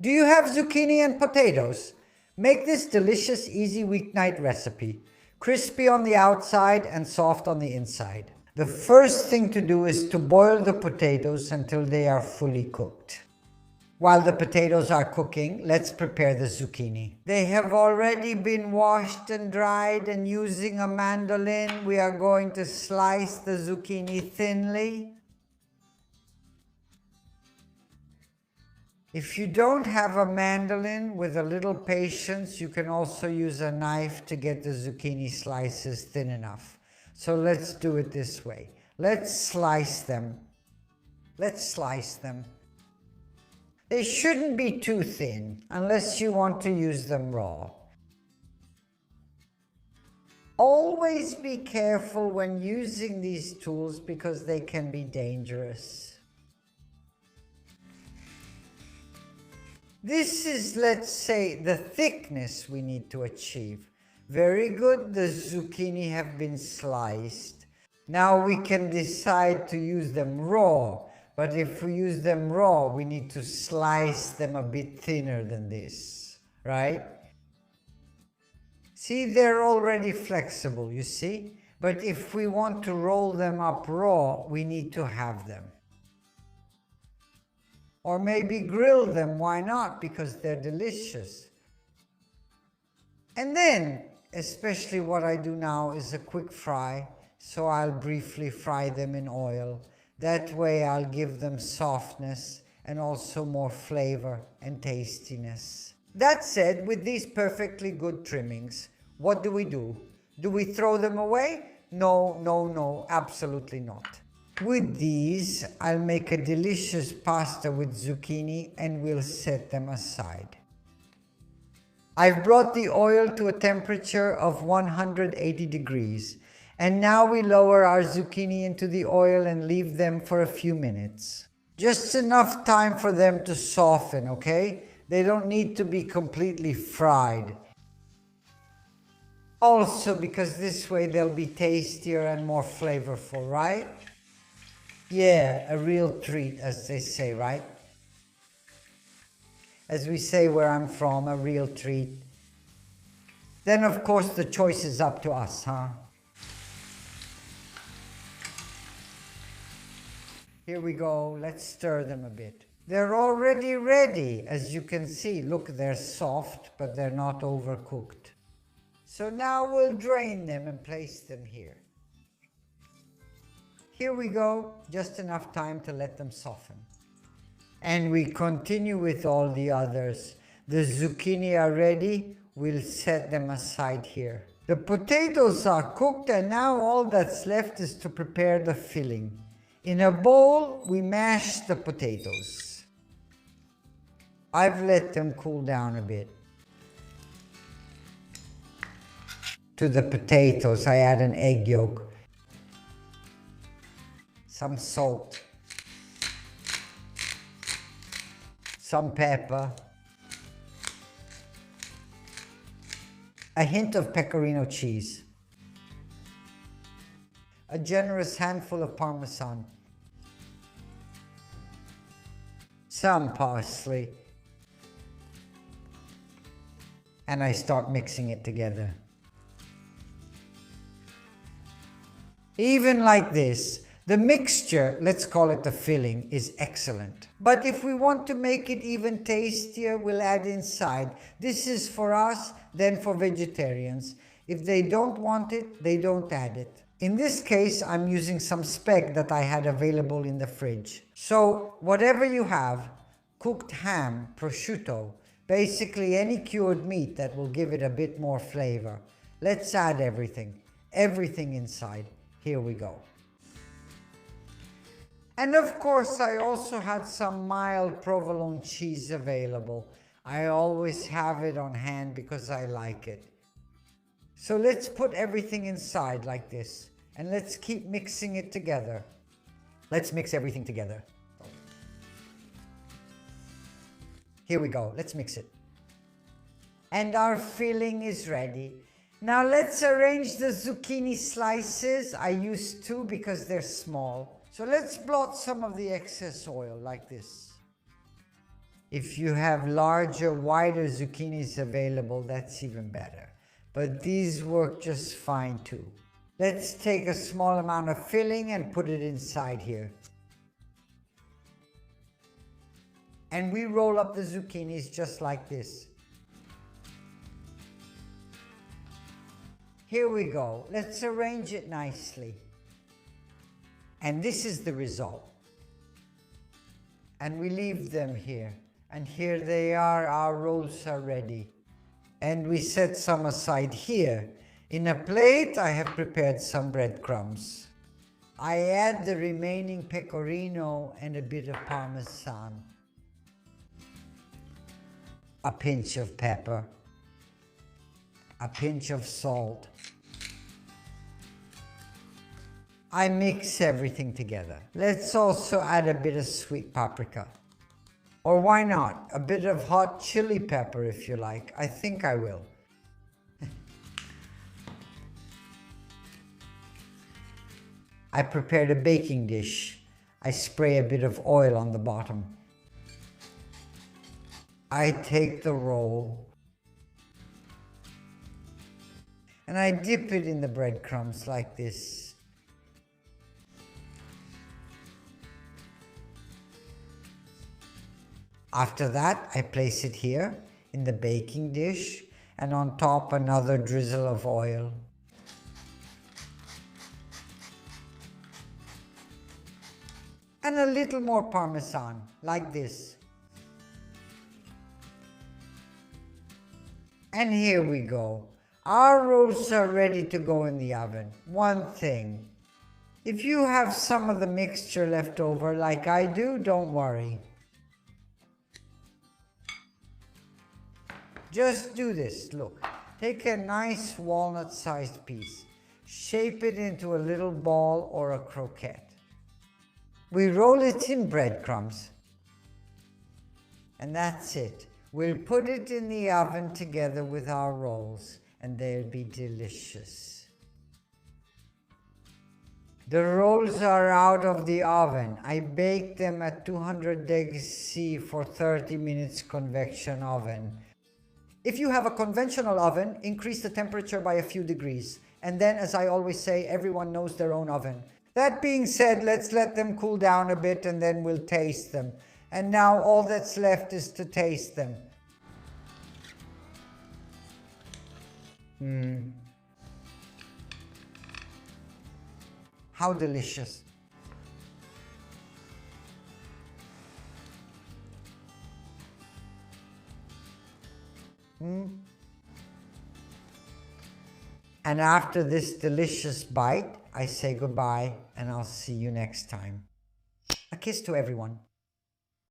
Do you have zucchini and potatoes? Make this delicious, easy weeknight recipe. Crispy on the outside and soft on the inside. The first thing to do is to boil the potatoes until they are fully cooked. While the potatoes are cooking, let's prepare the zucchini. They have already been washed and dried, and using a mandolin, we are going to slice the zucchini thinly. If you don't have a mandolin, with a little patience, you can also use a knife to get the zucchini slices thin enough. So let's do it this way. Let's slice them. Let's slice them. They shouldn't be too thin, unless you want to use them raw. Always be careful when using these tools because they can be dangerous. This is, let's say, the thickness we need to achieve. Very good, the zucchini have been sliced. Now we can decide to use them raw, but if we use them raw, we need to slice them a bit thinner than this, right? See, they're already flexible, you see? But if we want to roll them up raw, we need to have them. Or maybe grill them, why not? Because they're delicious. And then, especially what I do now is a quick fry, so I'll briefly fry them in oil. That way I'll give them softness and also more flavor and tastiness. That said, with these perfectly good trimmings, what do? Do we throw them away? No, absolutely not. With these, I'll make a delicious pasta with zucchini and we'll set them aside. I've brought the oil to a temperature of 180 degrees, and now we lower our zucchini into the oil and leave them for a few minutes. Just enough time for them to soften, okay? They don't need to be completely fried. Also, because this way they'll be tastier and more flavorful, right? Yeah, a real treat, as they say, right? As we say where I'm from, a real treat. Then, of course, the choice is up to us, huh? Here we go. Let's stir them a bit. They're already ready, as you can see. Look, they're soft, but they're not overcooked. So now we'll drain them and place them here. Here we go, just enough time to let them soften. And we continue with all the others. The zucchini are ready, we'll set them aside here. The potatoes are cooked, and now all that's left is to prepare the filling. In a bowl, we mash the potatoes. I've let them cool down a bit. To the potatoes, I add an egg yolk, some salt, some pepper, a hint of pecorino cheese, a generous handful of Parmesan, some parsley, and I start mixing it together. Even like this, the mixture, let's call it the filling, is excellent. But if we want to make it even tastier, we'll add inside. This is for us, then for vegetarians. If they don't want it, they don't add it. In this case, I'm using some speck that I had available in the fridge. So whatever you have, cooked ham, prosciutto, basically any cured meat that will give it a bit more flavor. Let's add everything inside. Here we go. And of course, I also had some mild provolone cheese available. I always have it on hand because I like it. So let's put everything inside like this, and let's keep mixing it together. Let's mix everything together. Here we go, let's mix it. And our filling is ready. Now let's arrange the zucchini slices. I use 2 because they're small. So let's blot some of the excess oil like this. If you have larger, wider zucchinis available, that's even better. But these work just fine too. Let's take a small amount of filling and put it inside here. And we roll up the zucchinis just like this. Here we go. Let's arrange it nicely. And this is the result. And we leave them here. And here they are, our rolls are ready. And we set some aside here. In a plate, I have prepared some breadcrumbs. I add the remaining pecorino and a bit of parmesan. A pinch of pepper. A pinch of salt. I mix everything together. Let's also add a bit of sweet paprika. Or why not? A bit of hot chili pepper if you like. I think I will. I prepared a baking dish. I spray a bit of oil on the bottom. I take the roll and I dip it in the breadcrumbs like this. After that, I place it here in the baking dish and on top another drizzle of oil. And a little more parmesan, like this. And here we go. Our rolls are ready to go in the oven. One thing, if you have some of the mixture left over like I do, don't worry. Just do this, look. Take a nice walnut-sized piece, shape it into a little ball or a croquette. We roll it in breadcrumbs. And that's it. We'll put it in the oven together with our rolls, and they'll be delicious. The rolls are out of the oven. I baked them at 200 degrees C for 30 minutes convection oven. If you have a conventional oven, increase the temperature by a few degrees. And then, as I always say, everyone knows their own oven. That being said, let's let them cool down a bit and then we'll taste them. And now all that's left is to taste them. How delicious. And after this delicious bite, I say goodbye and I'll see you next time. A kiss to everyone.